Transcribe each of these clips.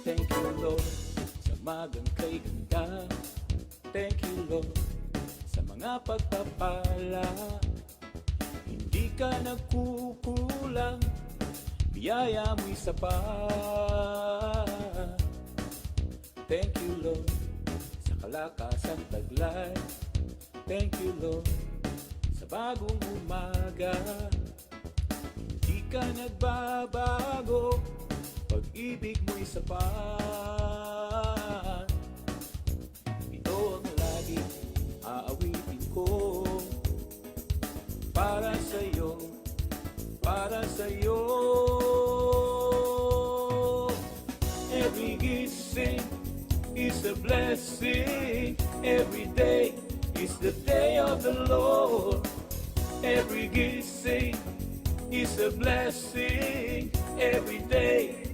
Thank you Lord sa magang kay ganda. Thank you Lord sa mga pagpapala. Hindi ka nagkukulang, biyaya mo'y sapat. Thank you Lord sa kalakasang taglay. Thank you Lord sa bagong umaga. Hindi ka nagbabago, pag-ibig mo'y sapat. Ito ang lagi aawitin ko, para sa'yo, para sa'yo. Every gising is a blessing. Every day is the day of the Lord. Every gising is a blessing. Every day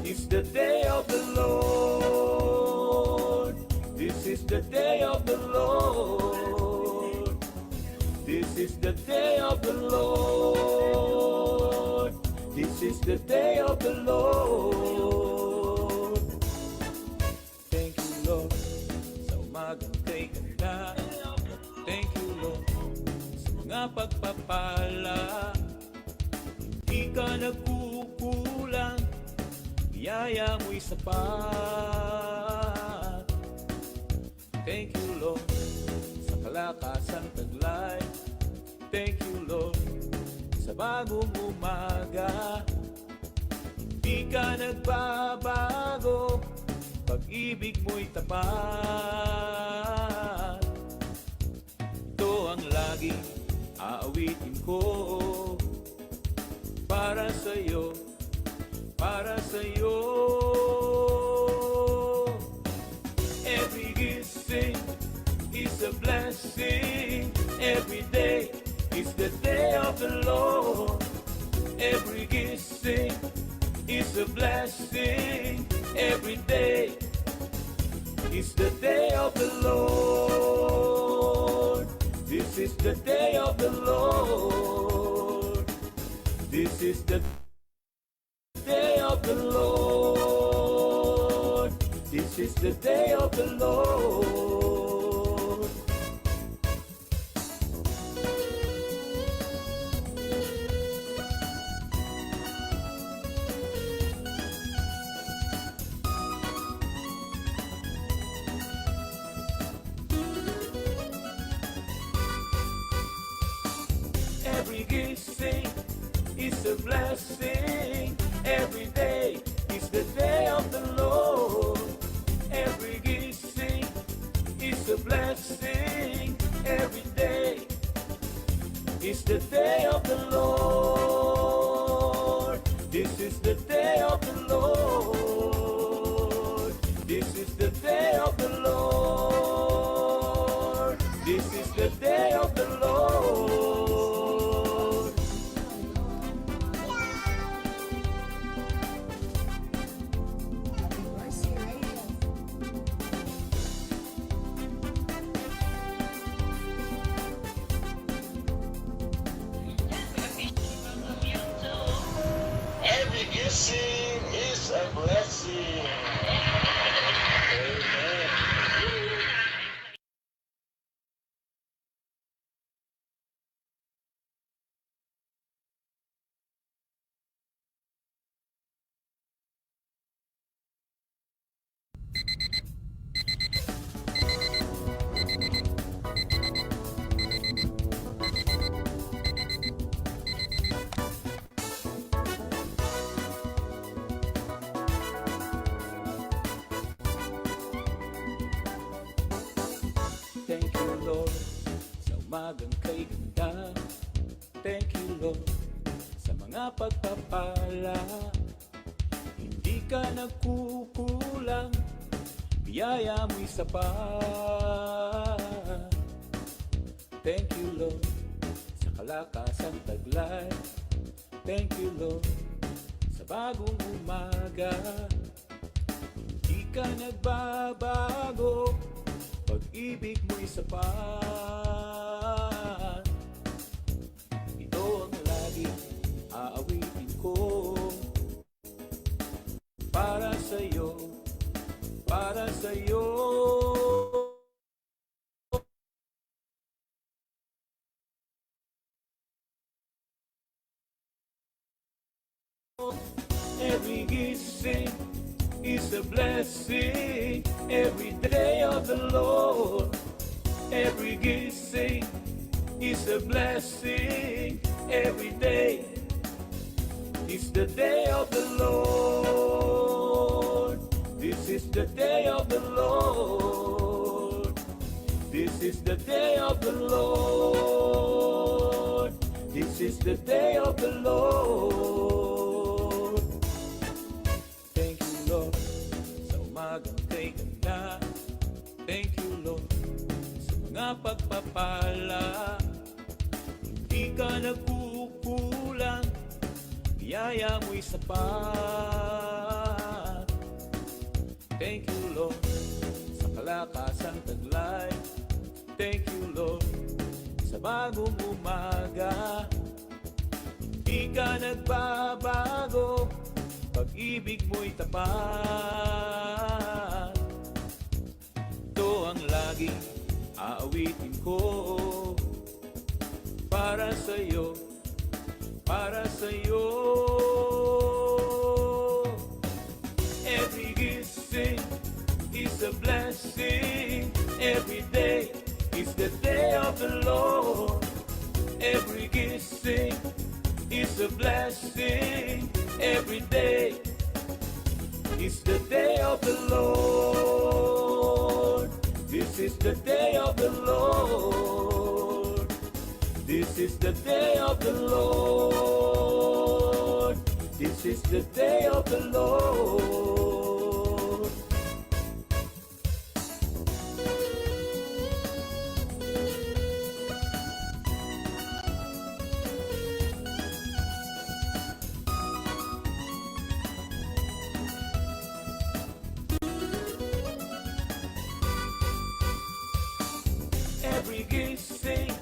is the day of the Lord. This is the day of the Lord. This is the day of the Lord. This is the day of the Lord. Thank you Lord sa umagang kay ganda. Thank you Lord sa mga pagpapala. Hindi ka nagkukulang, biyaya mo'y sapat. Thank you Lord sa kalakasang taglay. Thank you Lord sa bagong umaga. Di ka nagbabago, pag-ibig mo'y tapat. Ito ang lagi aawitin ko, para sa'yo, para sa'yo. Every gising is a blessing. Every day is the day of the Lord. Every gising is a blessing. Every day is the day of the Lord. This is the day of the Lord. This is the day of the Lord. This is the day of the Lord. Every gising is a blessing. Every day is the day of the Lord. Every gising is a blessing. Every day is the day of the Lord. This is the day of the Lord. This is the day of the Lord. This is the day of the Lord. gising is a blessing. Amen. Thank you, Lord, sa umagang kay ganda. Thank you, Lord, sa mga pagpapala. Hindi ka nagkukulang, biyaya mo'y sapat. Thank you, Lord, sa kalakasang taglay. Thank you, Lord, sa bagong umaga. Hindi ka nagbabago, pag-ibig mo'y sapat. Ito ang laging aawitin ko. Para sa'yo, para sa'yo. Every gising is a blessing. Every day of the Lord. Every gising is a blessing. Every day is the day of the Lord. This is the day of the Lord. This is the day of the Lord. This is the day of the Lord. Thank you, Lord, sa umagang kay ganda. Thank you, Lord, sa mga pagpapala. Hindi ka nagkukulang, biyaya mo'y sapat. Thank you, Lord, sa kalakasang taglay. Thank you, Lord, sa bagong umaga. Hindi ka nagbabago, pag-ibig mo'y tapat. Ito ang laging aawitin ko. Para sa'yo, para sa'yo. Every gising is a blessing. Every day is the day of the Lord. Every gising is a blessing. Every day is the day of the Lord. This is the day of the Lord. This is the day of the Lord. This is the day of the Lord. Every gising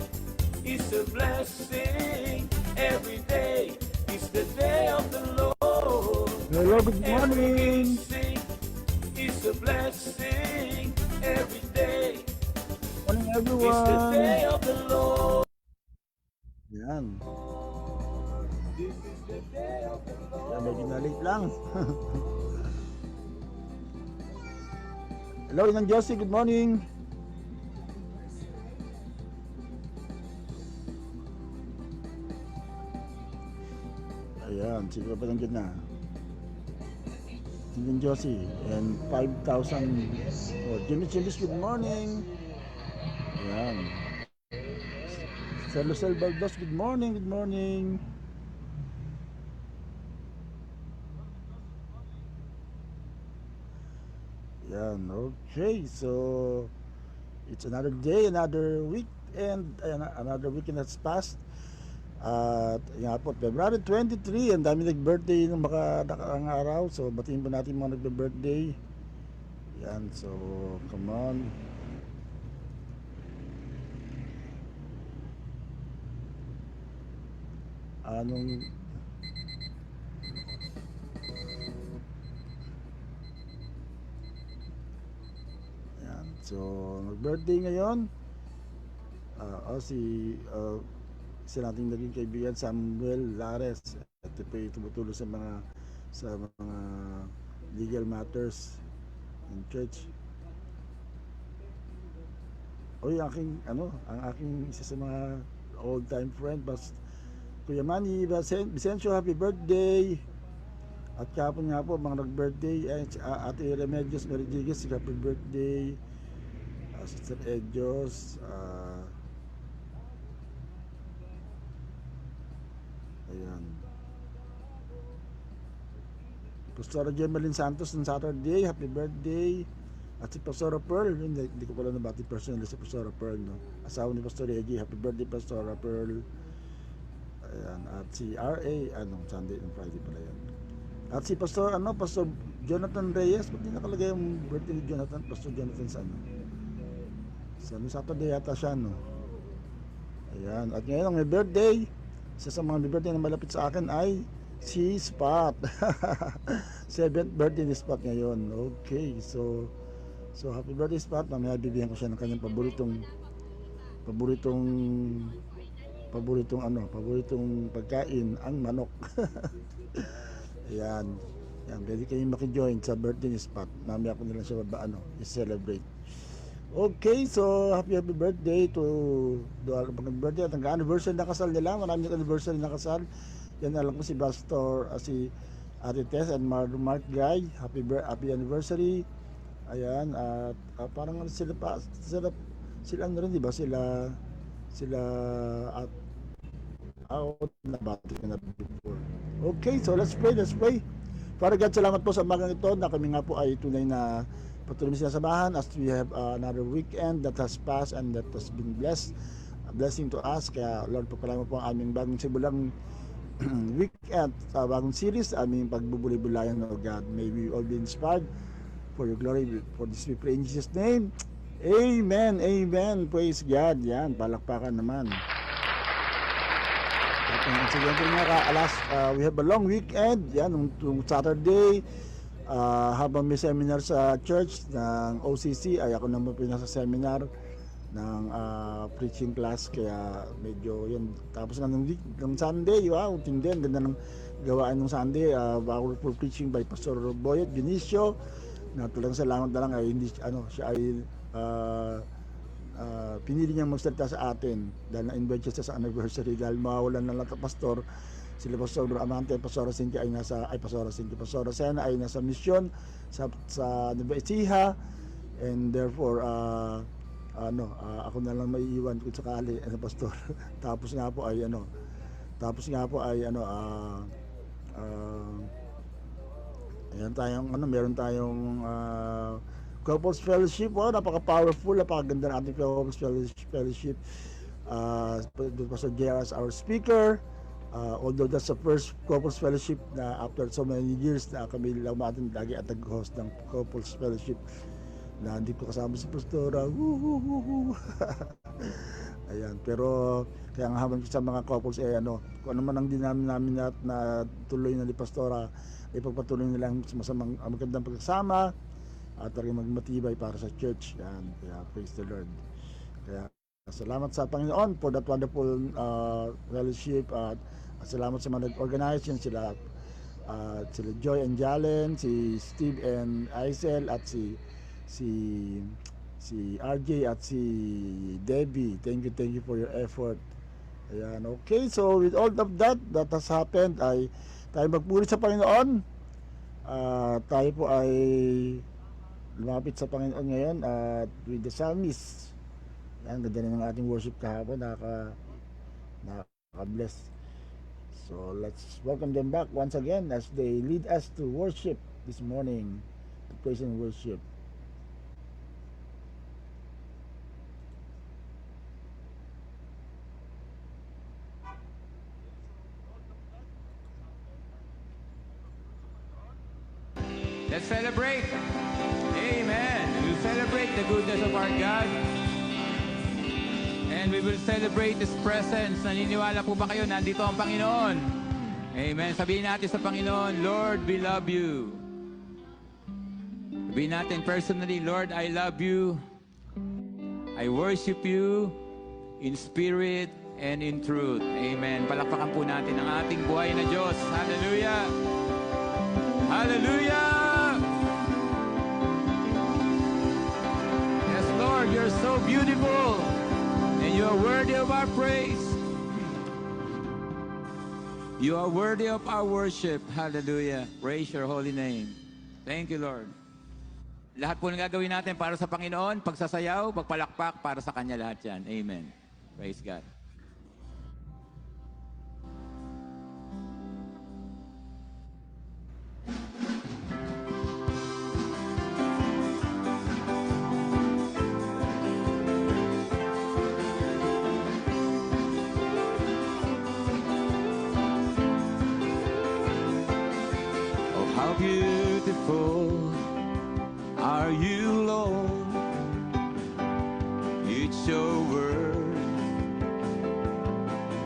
is a blessing. Every day is the day of the Lord. Hello, good Every morning. gising is a blessing. Every day Morning is the day everyone. of the Lord. Yan. This is the day of the Lord. Yan, medyo na-late lang. Hello, Inang Josie, good morning. Ayan, siguro pa nandiyan na. Inang Josie, and 5,000. Oh, Jimmy Chilis, good morning. Ayan. Sir Lucel Baldos, good morning, good morning. Yan, okay. So, it's another day, another week, and another weekend has passed. At nga po, February 23, ang dami nag-birthday ng nakaraang araw. So, batiin po natin mga nagbe-birthday. Yan, so, come on. Anong So, nag-birthday ngayon. Si nating naging kaibigan Samuel Lares. Ito po yung tumutulong sa mga legal matters in church. Oy, ang aking isa sa mga old time friend, Kuya Manny Vicencio, happy birthday. At kahapon nga po, mga nag-birthday, Ate Remedios Meridiguez, happy birthday. Sister Edios, ayan. Pastora Gemelin Santos ng Saturday, happy birthday. At si Pastora Pearl, hindi ko pala nabati personally si Pastora Pearl, no? Asawa ni Pastor Reggie, happy birthday Pastora Pearl. Ayan. At si R.A., Sunday and Friday pala yan. At si Pastor Jonathan Reyes, ba't di nakalagay yung birthday ni Jonathan? Pastor Jonathan sa Saturday yata siya, no? Ayan. At ngayon ang may birthday, isa sa mga may birthday na malapit sa akin ay si Spot. 7th birthday ni Spot ngayon. Okay, so happy birthday Spot. Mamaya bibigyan ko siya ng kanyang paboritong pagkain, ang manok. Ayan. Yan, pwede kayong maki-join sa birthday ni Spot. Mamaya ko nila siya i-celebrate. Okay, so happy birthday to birthday at ang anniversary na kasal nila. Maraming anniversary na kasal. Yan, alam ko si Pastor, si Ate Tess and Mark Guy. Happy anniversary. Ayan, at parang sila ano rin, di ba? Sila at out na bati na before. Okay, so let's pray. Father God, salamat po sa umagang ito na kami nga po ay tunay na patuloy sinasamahan as we have another weekend that has passed and that has been blessed. A blessing to us. Kaya Lord, pagpalain mo po ang aming bagong simulang weekend sa bagong series, aming pagbubuli-bulayan, oh God. May we all be inspired for your glory. For this we pray in Jesus' name. Amen. Praise God. Yan, palakpakan naman. We have a long weekend. Yan, nung Saturday, habang may seminar sa church ng OCC, ay ako naman pinasa seminar ng preaching class, kaya medyo yun. Tapos ng Sunday, wow, tindi, ang ganda ng gawain ng Sunday, powerful preaching by Pastor Boyet Vinicio, na tulang salamat na lang ay siya ay pinili niyang magsalita sa atin dahil na-invite siya sa anniversary, dahil mawawalan na lang pastor sila Pastor Amante at Pastora Cynthia ay Pastora Sena ay nasa misyon sa Nueva Ecija, and therefore ako na lang maiiwan kung sakali pastor. Tapos nga po ay meron tayong Couples Fellowship. Wow, napaka-powerful, napakaganda ng ating Couples Fellowship. Pastor JR as our speaker. Although that's the first Couples Fellowship na after so many years na kami lang natin lagi at nag-host ng Couples Fellowship na hindi ko kasama si Pastora. Ayan, pero kaya nga habang sa mga couples kung ano man ang dinamin namin na tuloy na ni Pastora, ipagpatuloy nilang masamang magandang pagsasama at talagang magmatibay para sa church. Yan, kaya praise the Lord. Kaya salamat sa Panginoon for that wonderful fellowship, at salamat sa mga nag-organize yan, sila Joy and Jalen, si Steve and Aisel, at si RJ at si Debbie. Thank you for your effort. Ayan, okay, so with all of that has happened, ay tayo magpuri sa Panginoon. Tayo po ay lumapit sa Panginoon ngayon at with the psalmist. Yan, ganda rin ng ating worship kahapon, nakaka-bless. So let's welcome them back once again as they lead us to worship this morning, to praise and worship. Let's celebrate. Amen. We'll celebrate the goodness of our God. And we will celebrate His presence. Naniniwala po ba kayo? Nandito ang Panginoon. Amen. Sabihin natin sa Panginoon, Lord, we love you. Sabihin natin personally, Lord, I love you. I worship you in spirit and in truth. Amen. Palakpakan po natin ang ating buhay na Diyos. Hallelujah! Hallelujah! Yes, Lord, you're so beautiful and you are worthy of our praise. You are worthy of our worship. Hallelujah. Praise your holy name. Thank you, Lord. Lahat po ng gagawin natin para sa Panginoon, pagsasayaw, pagpalakpak, para sa Kanya lahat yan. Amen. Praise God. Oh, how beautiful are you, Lord? It's your word,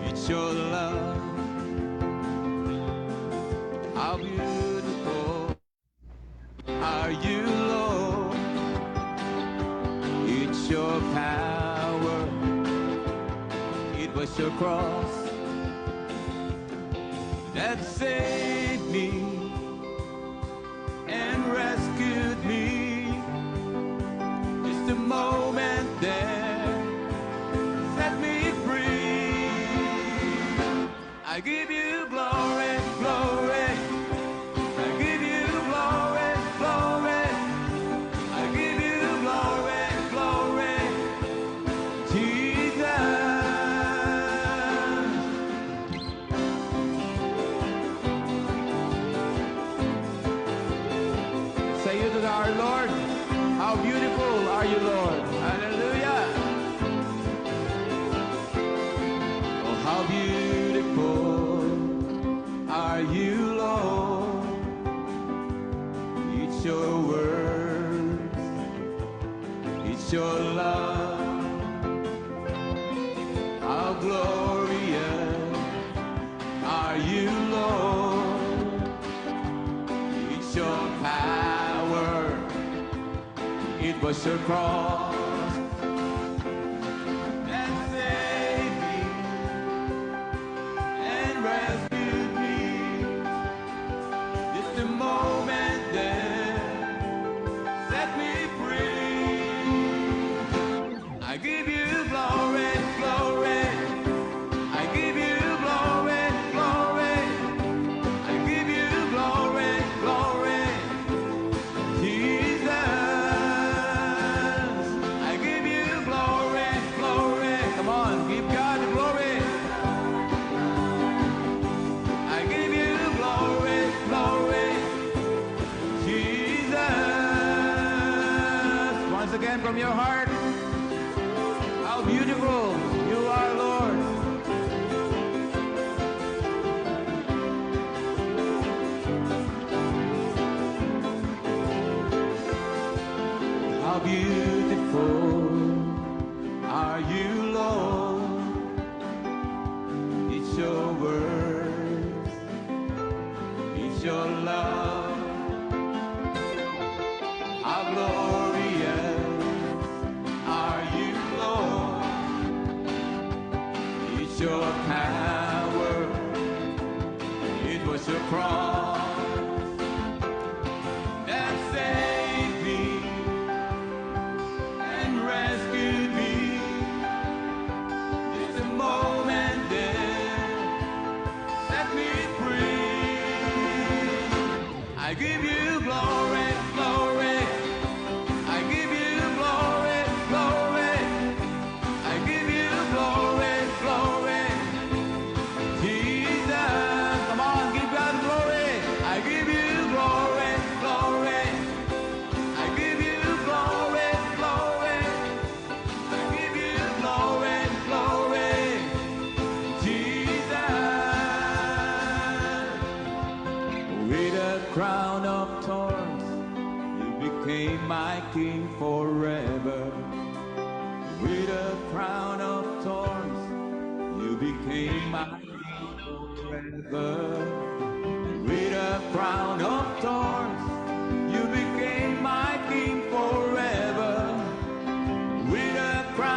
it's your love. How beautiful are you, Lord? It's your power, it was your cross that saved me and rescued me. Just a moment there set me free. I give you glory, glory. I give you glory, glory. I give you glory, glory. Jesus. Say you to our Lord, how beautiful are you, Lord. Hallelujah. Oh, how beautiful are you, Lord. It's your words, it's your love. How glorious are you, Lord. It's your power, it was your cross that saved me and rescued me. Just a moment there set me free. I give you glory, glory. I give you glory, glory. I give you glory, glory. Jesus. I give you glory, glory. Come on, give God the glory. I give you glory, glory. Jesus. Once again from your heart, how beautiful you are, Lord. How beautiful are you, Lord. It's your words, it's your love. How glorious are you, Lord. It's your power, it was your cross that saved me and rescued me. Just a moment there set me free. I give you glory, glory. I give you glory, glory. I give you glory, glory. Jesus, come on, give God glory. I give you glory, glory. I give you glory, glory. I give you glory, glory. Jesus. With a crown of thorns, you became my king forever. With a crown of thorns, you became my king forever. With a crown of thorns, you became my king forever. With a crown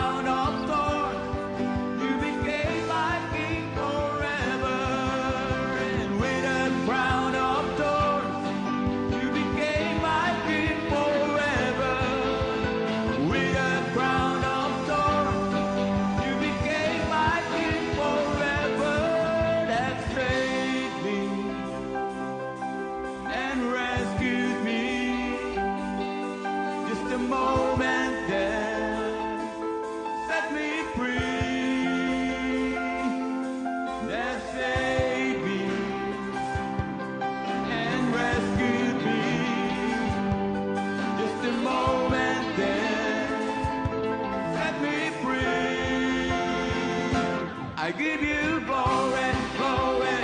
I give you glory, glory.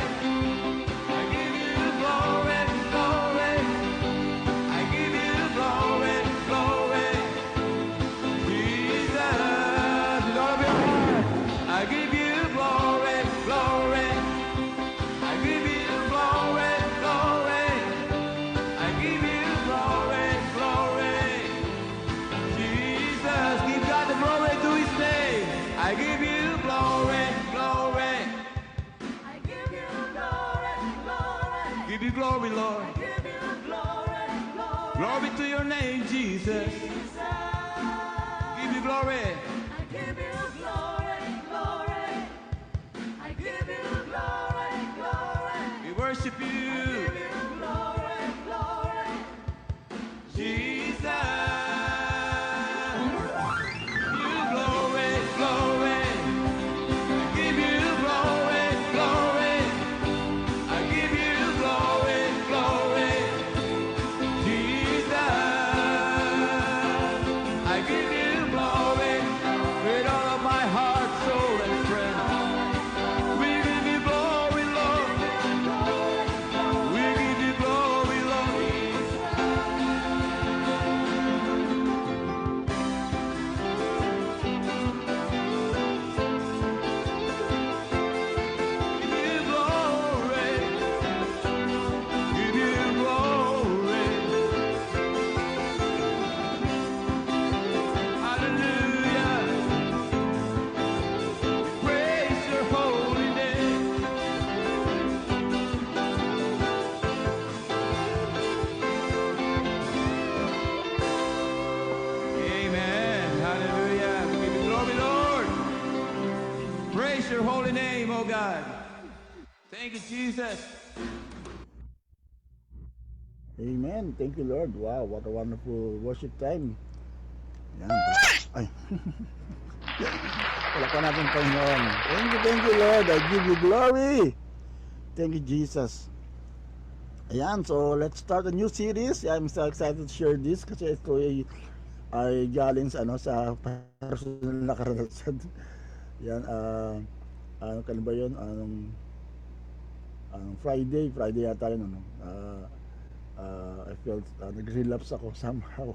I give you glory, glory. I give you glory, glory. Jesus, with all of your heart. I give you glory, glory. I give you glory, glory. I give you glory, glory. Jesus, give God the glory to his name. I give you glory, glory. I give you glory, glory. Give you glory, Lord. I give you glory, glory. Glory to your name, Jesus. Jesus. Give you glory. I give you glory, glory. I give you glory, glory. We worship I you, give you glory, glory. Jesus. You glory, glory. I give you glory, glory. I give you glory, glory. Jesus. I give you glory with all of my heart, soul, and strength. We give you glory, Lord. We give you glory, Lord. Give you glory. Give you glory. Hallelujah. Praise your holy name. Amen. Hallelujah. We give you glory, Lord. Praise your holy name, oh God. Thank you, Jesus. Amen. Thank you, Lord. Wow, what a wonderful worship time. Yan. Ay. Palakan natin, Panginoon. Thank you, Lord. I give you glory. Thank you, Jesus. Ayan, so let's start a new series. I'm so excited to share this kasi ito ay galing sa, sa personal na karanasan. Yan, ano kailan ba yun? Friday yata yun, I felt nag-relapse ako somehow.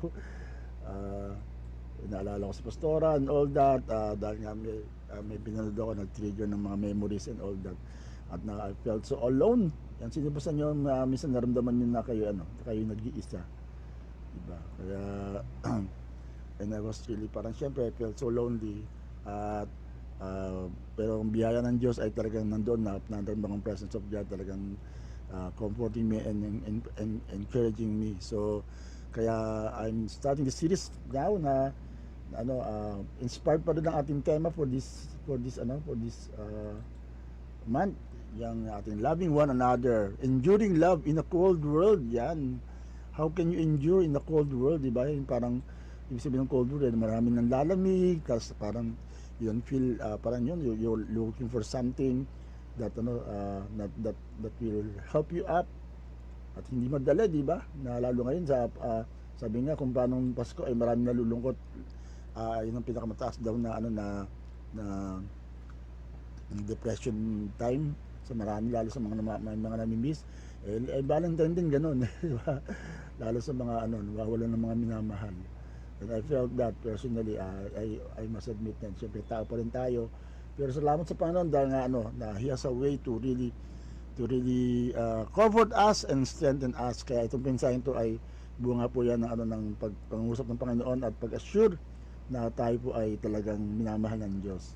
Naalala ko sa pastora and all that, dahil nga may pinanood ako, nag-trigger ng mga memories and all that. At I felt so alone. Yan, sino ba sa inyo, minsan naramdaman nyo na kayo, kayo nag-iisa. Diba? Kaya, and I was really parang, syempre, I felt so lonely. At, pero ang biyaya ng Diyos ay talagang nandoon na, naramdaman ang presence of God, talagang comforting me and encouraging me. So, kaya I'm starting the series now na inspired pa rin ang ating tema for this month, yung ating loving one another, enduring love in a cold world. Yan, how can you endure in a cold world, di ba? Yung parang ibig sabihin ng cold world, maraming nang lalamig, tapos parang you don't feel parang yun, you're looking for something that that will help you up. At hindi madali, di ba? Na lalo ngayon sa sabi nga kung paano Pasko ay maraming nalulungkot. Yun ang pinakamataas daw na na depression time sa marami, lalo sa mga namimiss. Valentine din ganun, di ba? Lalo sa mga nawawalan ng mga minamahal. And I felt that personally. I must admit na siyempre tao pa rin tayo. Pero salamat sa Panginoon dahil nga na He has a way to really comfort us and strengthen us. Kaya itong mensahe ito ay bunga po yan ng pag-usap ng Panginoon at pag-assure na tayo po ay talagang minamahal ng Diyos.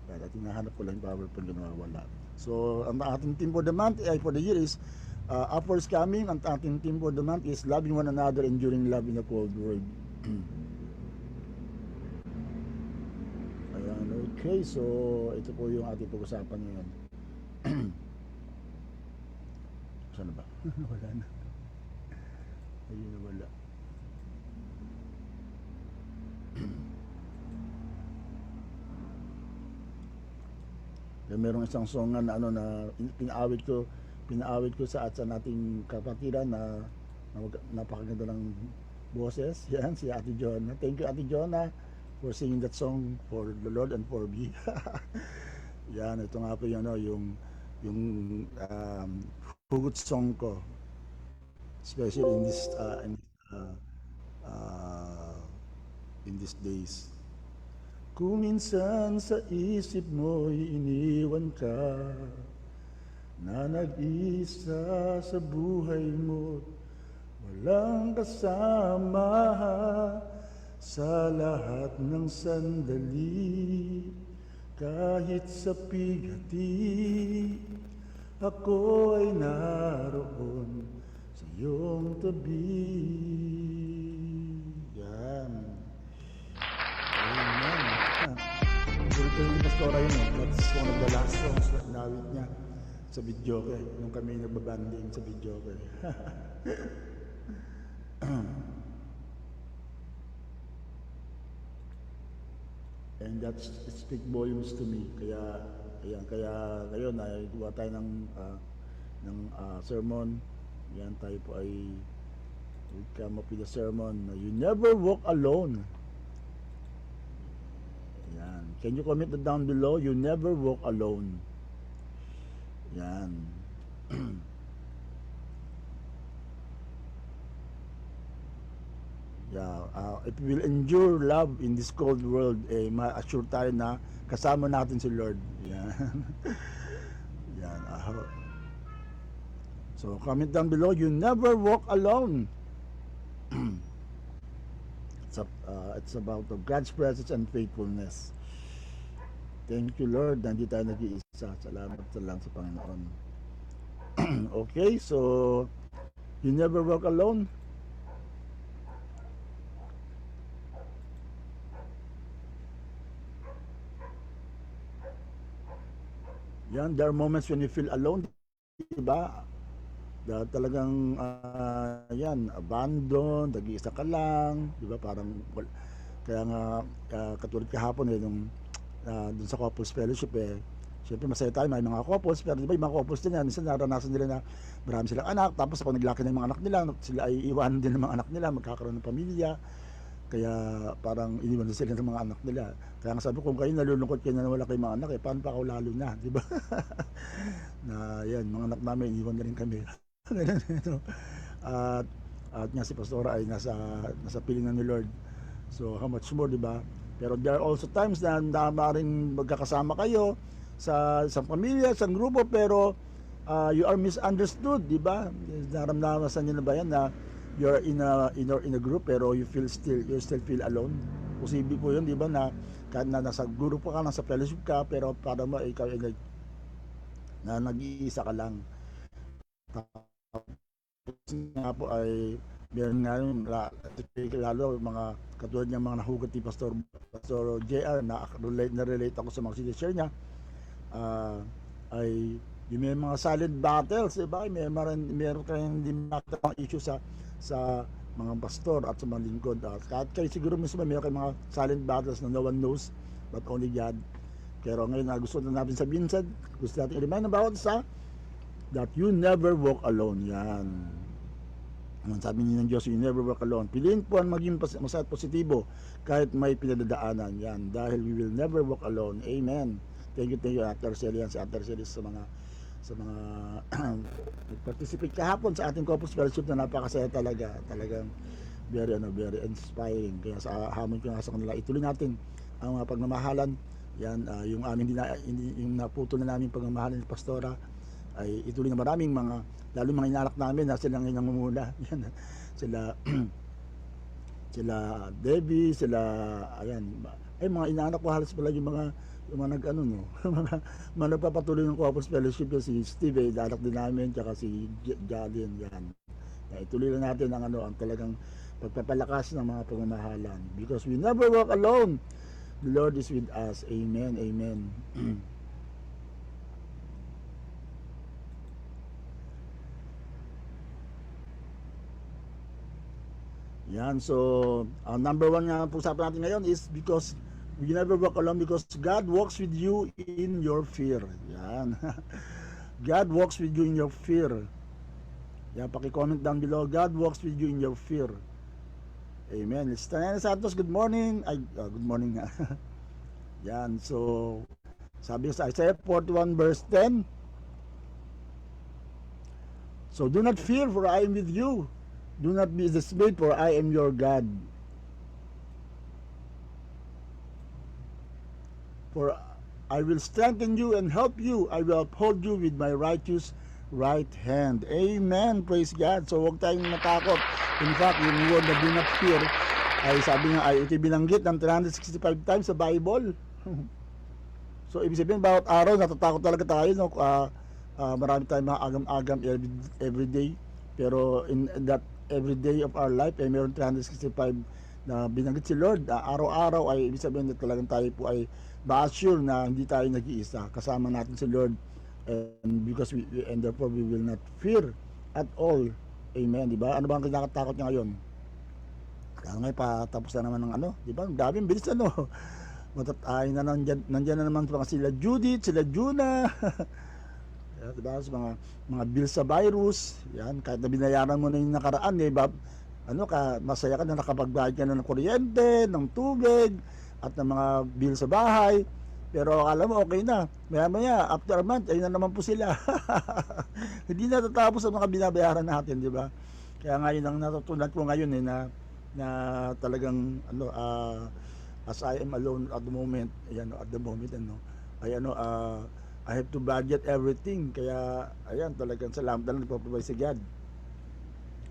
Kaya tinahanap ko lang yung power po nawawala. So ang ating theme for the month ay for the year is upwards coming. Ang ating theme for the month is loving one another, enduring love in a cold world. Ayan, okay. So ito po yung ating pag-usapan ngayon. Saan ba? Wala na. Ayun na wala. Merong isang song na na pinaawit ko sa nating kapatiran na napakaganda ng boses. Yan, si Ate Jonah. Thank you, Ate Jonah, for singing that song for the Lord and for me. Yan, ito nga po yung, ano, yung um, hugot song ko. Especially uh, uh, in these days. Kung minsan sa isip mo'y iniwan ka, na nag-isa sa buhay mo, walang kasama sa lahat ng sandali. Kahit sa pigati, ako ay naroon sa iyong tabi. Yan. Amen. Pagulito yung pastora yun. That's one of the last songs na nawit niya sa video ko. Nung kami nagbabanding sa video ko. And that speak volumes to me. Kaya ayan, kaya ngayon ay gawa tayo ng sermon. Yan, tayo po ay we come up with a sermon. You never walk alone. Yan. Can you comment that down below? You never walk alone. Yan. Yeah, if we will endure love in this cold world, ma-assure tayo na kasama natin si Lord. Yan. Yan. So, comment down below, you never walk alone. It's about God's presence and faithfulness. Thank you, Lord, na hindi tayo nag-iisa. Salamat lang sa Panginoon. Okay, so, you never walk alone. Yan, there are moments when you feel alone, diba? Talagang, yan, abandoned, nag-iisa ka lang, diba? Parang, kaya nga, katulad kahapon, dun sa couples fellowship, siyempre masaya tayo, may mga couples, pero diba, yung mga couples din yan, minsan naranasan nila na marami silang anak, tapos ako naglaki ng mga anak nila, sila ay iwanan din ng mga anak nila, magkakaroon ng pamilya, kaya parang iniwan na sila ng mga anak nila. Kaya nga sabi ko, kung kayo nalulungkot kayo na wala kayong mga anak, paano pa ako lalo na, di ba? Na yan, mga anak namin, iniwan na rin kami. at nga si Pastora ay nasa piling ni Lord. So how much more, di ba? Pero there are also times na maaaring magkakasama kayo sa isang pamilya, isang grupo, pero you are misunderstood, di ba? Naramdaman niyo na ba yan na you're in a group pero you still feel alone? Posible po yun, di ba, na kahit na nasa grupo ka, nasa fellowship ka, pero para mo ikaw ay na nag-iisa ka lang. Tapos nga po ay meron nga yung lalo mga katulad ng mga nahugot ni Pastor JR na relate ako sa mga sinishare niya, ay yung may mga silent battles, diba? Meron kayong hindi makita issue sa mga pastor at sa mga lingkod. Kahit kayo siguro mismo meron kayong mga silent battles na no one knows but only God. Pero ngayon gusto na natin sabihin, gusto natin i-remind na bawat isa that you never walk alone. Yan. Ang sabi niyo ng Diyos, you never walk alone. Piliin po ang maging masaya at positibo kahit may pinagdadaanan. Yan. Dahil we will never walk alone. Amen. Thank you, Ate Arcelia, si Ate Arcelia sa mga nag-participate kahapon sa ating Corpus Fellowship na napakasaya talagang very inspiring. Kaya sa hamon ko nga sa kanila, ituloy natin ang mga pagmamahalan. Yan, yung aming yung naputol na namin pagmamahalan ni Pastora ay ituloy na maraming mga, lalo mga inanak namin na silang namumuna. Yan, sila Debbie, ayan, ay mga inanak ko halos pala yung mga nag-ano, no? mga nagpapatuloy ng Corpus Fellowship, si Steve, danak din namin, tsaka si Jalin, yan. Ituloy lang natin ang talagang pagpapalakas ng mga pagmamahalan. Because we never walk alone. The Lord is with us. Amen, amen. Yan, so, number one nga po usapan natin ngayon is because we never walk alone, because God walks with you in your fear. Yan. God walks with you in your fear. Yan, paki-comment down below. God walks with you in your fear. Amen. It's Tanana Santos. Good morning. Good morning nga. Yan, so Sabi sa Isaiah 41 verse 10, so do not fear, for I am with you. Do not be dismayed, for I am your God. For I will strengthen you and help you. I will uphold you with my righteous right hand. Amen. Praise God. So huwag tayong matakot. In fact, yung word na do not fear, ay sabi nga, ay ito binanggit ng 365 times sa Bible. So ibig sabihin, bawat araw natatakot talaga tayo, no? Marami tayong mga agam-agam every day. Pero in that every day of our life, ay meron 365 na binanggit si Lord. Araw-araw ay ibig sabihin na talagang tayo po ay ma-assure na hindi tayo nag-iisa. Kasama natin si Lord, and because and therefore we will not fear at all. Amen, di ba? Ano ba ang kinakatakot niya ngayon? Kaya ngayon patapos na naman ng ano, di ba? Ang daming bilis ano. Matatay na nandiyan na naman sila Judith, sila Juna. Diba? Sa mga bills sa virus, yan, kahit na binayaran mo na yung nakaraan, ano ka, masaya ka na nakapagbayad ka na ng kuryente, ng tubig, at ng mga bill sa bahay. Pero akala mo okay na. Maya after a month, ayun na naman po sila. Hindi natatapos ang mga binabayaran natin, di ba? Kaya ngayon ang natutunan ko ngayon na talagang as I am alone at the moment, I have to budget everything. Kaya ayan, talagang salamat na lang nagpapabay si God.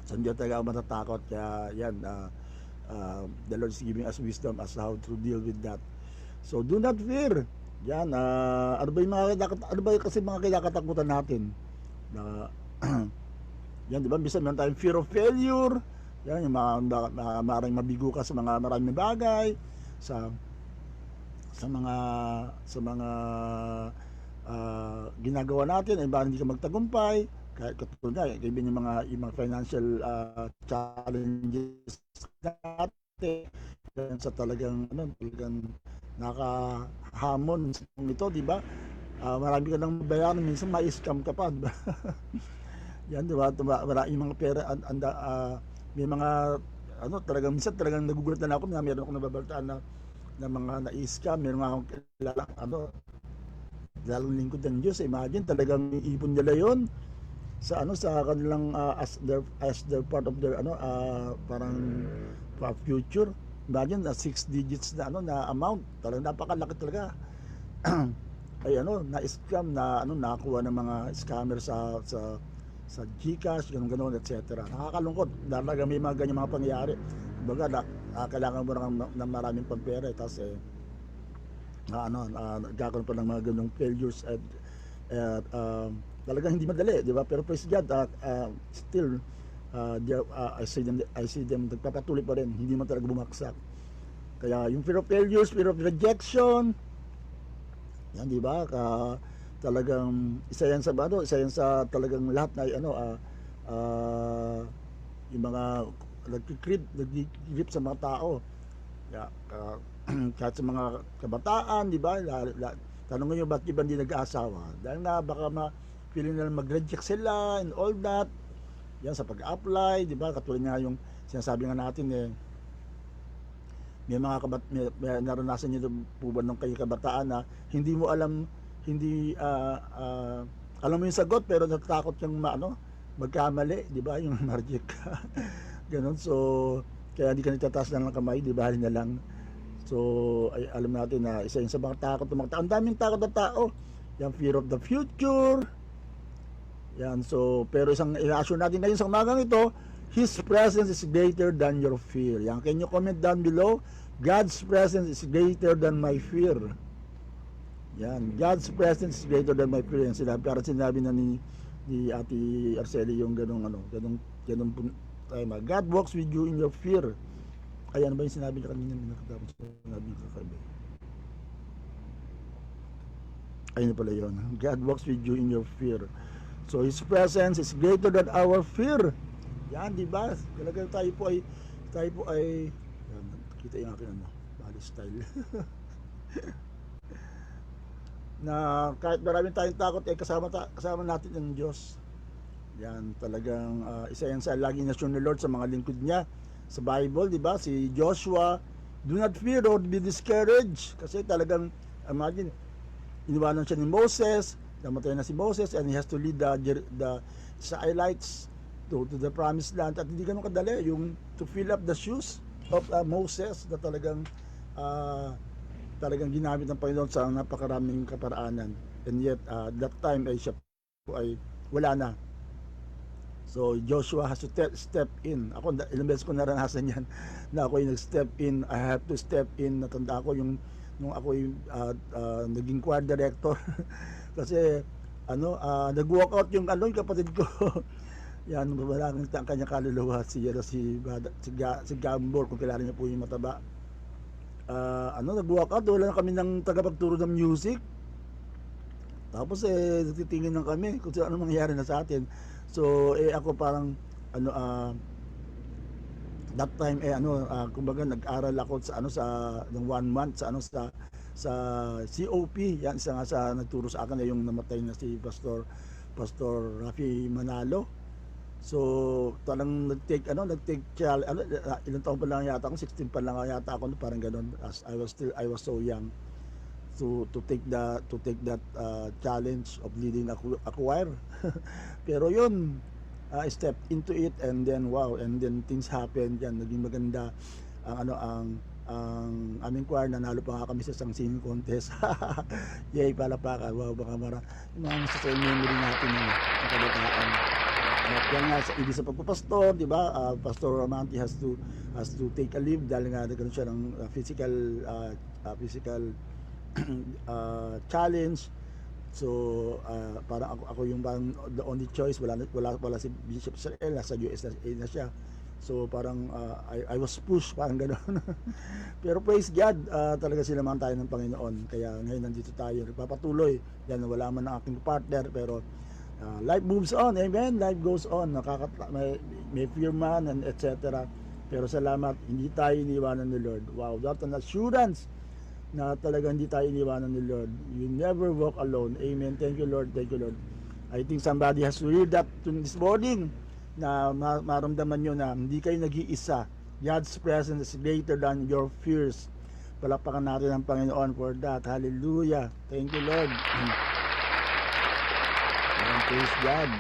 So hindi talaga ako matatakot. Kaya yan, the Lord is giving us wisdom as how to deal with that. So do not fear. Yan, ano ba kasi mga kinakatakutan natin? Yan, di ba? Bisa meron tayong fear of failure. Yan, yung maraming mabigo ka sa mga maraming bagay, sa mga ginagawa natin, ay baka hindi ka magtagumpay. Kahit katulad yung mga financial challenges natin, sa talagang nakahamon ito, di ba? Marami ka nang bayaran, minsan ma-scam ka pa, di ba? Yan, di ba? Maraming mga pera, may mga talagang minsan talagang nagugulat na ako, meron akong nababaltaan na mga na-scam, meron akong kilala, lalong lingkod ng Diyos. Imagine, talagang iipon nila yon sa kanilang as their part of their parang future. Imagine, 6 digits na na amount, talagang napakalaki talaga. Ay na-scam, nakakuha ng mga scammer sa GCash, ganun, etc. Nakakalungkot, talaga may mga ganyan mga pangyayari. Baga, kailangan mo ng maraming pampera, tapos nagkakaroon pa ng mga ganung failures at talagang hindi madali, di ba? Pero praise God, still I see them nagpapatuloy pa rin, hindi man talaga bumaksak. Kaya yung fear of failures, fear of rejection, yan, di ba? Talagang isa yan sa talagang lahat na yung mga nagkikrip sa mga tao. Kahit sa mga kabataan, di ba? Tanongin nyo, ba't iba hindi nag-aasawa? Dahil nga baka feeling nila mag-reject sila and all that. Yan, sa pag-apply, di ba? Katulad nga yung sinasabi nga natin, may naranasan nyo po ba nung kayo kabataan na hindi mo alam, alam mo yung sagot, pero natatakot yung magkamali, di ba? Yung ma-reject ka. Ganon. So, kaya hindi ka nagtataas lang ng kamay, di ba? Halin na lang. So, ay, alam natin na isa yung sa mga takot ng mga tao. Ang daming takot ng tao. Yung fear of the future. Yan. So, pero isang i-assure natin ngayon sa umagang ito, His presence is greater than your fear. Yan. Can you comment down below? God's presence is greater than my fear. Yan. God's presence is greater than my fear. Yan. Para sinabi na ni Ate Arceli yung ganung God walks with you in your fear. Ay, ano ba yung sinabi niya kanina? Nakatapos sinabi niya kakaiba. Ayun pala yun. God walks with you in your fear. So His presence is greater than our fear. Yan, di ba? Talagang tayo po ay yan, kita yung akin body style. Na kahit maraming tayong takot, kasama natin ang Diyos. Yan, talagang isa yan sa laging nasyon ni Lord sa mga lingkod niya sa Bible, di ba? Si Joshua, do not fear or be discouraged. Kasi talagang, imagine, iniwanan siya ni Moses, namatay na si Moses, and he has to lead the Israelites to the promised land. At hindi ganun kadali yung to fill up the shoes of Moses na talagang ginamit ng Panginoon sa napakaraming kaparaanan. And yet that time ay siya po ay wala na. So Joshua has to step in. Ako ilang beses ko naranasan yan na ako yung nag-step in. I have to step in. Natanda ko yung nung ako yung naging choir director kasi nag-walk out yung kapatid ko. Yan, mabalangin ang kanyang kaluluwa si Gambor, kung kilala niyo po yung mataba. Nag-walk out, wala na kami ng tagapagturo ng music. Tapos nagtitingin lang kami kung ano mangyayari na sa atin. So ako parang that time kumbaga nag-aral ako sa ng 1 month sa COP. Yan isa nga sa nagturo sa akin yung namatay na si Pastor Rafi Manalo. So talagang nag-take ilang taon pa lang yata ako, 16 pa lang yata ako, parang ganoon, as I was so young to take that challenge of leading a choir. Pero yun, I stepped into it, and then things happened. Yan, naging maganda ang aming choir. Nanalo pa nga kami sa isang singing contest. Yay, palapakan. Wow, baka yung mga sa memory natin ng kabataan. At yan nga, ibig sa pagpapastor, di ba? Pastor Ramanti has to take a leave dahil nga nagkaroon siya ng physical challenge. So parang ako yung parang the only choice. Wala si Bishop Israel, nasa USA na siya. So parang I was pushed, parang gano'n. Pero praise God, talaga sinamahan tayo ng Panginoon. Kaya ngayon nandito tayo, nagpapatuloy. Yan, wala man ang aking partner, pero life moves on. Amen. Life goes on. May fear man and etc. Pero salamat, hindi tayo iniwanan ni Lord. Wow, that's an assurance na talaga hindi tayo iniwanan ni Lord. You never walk alone. Amen. Thank you, Lord. Thank you, Lord. I think somebody has to hear that this morning, na maramdaman nyo na hindi kayo nag-iisa. God's presence is greater than your fears. Palakpakan natin ang Panginoon for that. Hallelujah. Thank you, Lord. And praise God.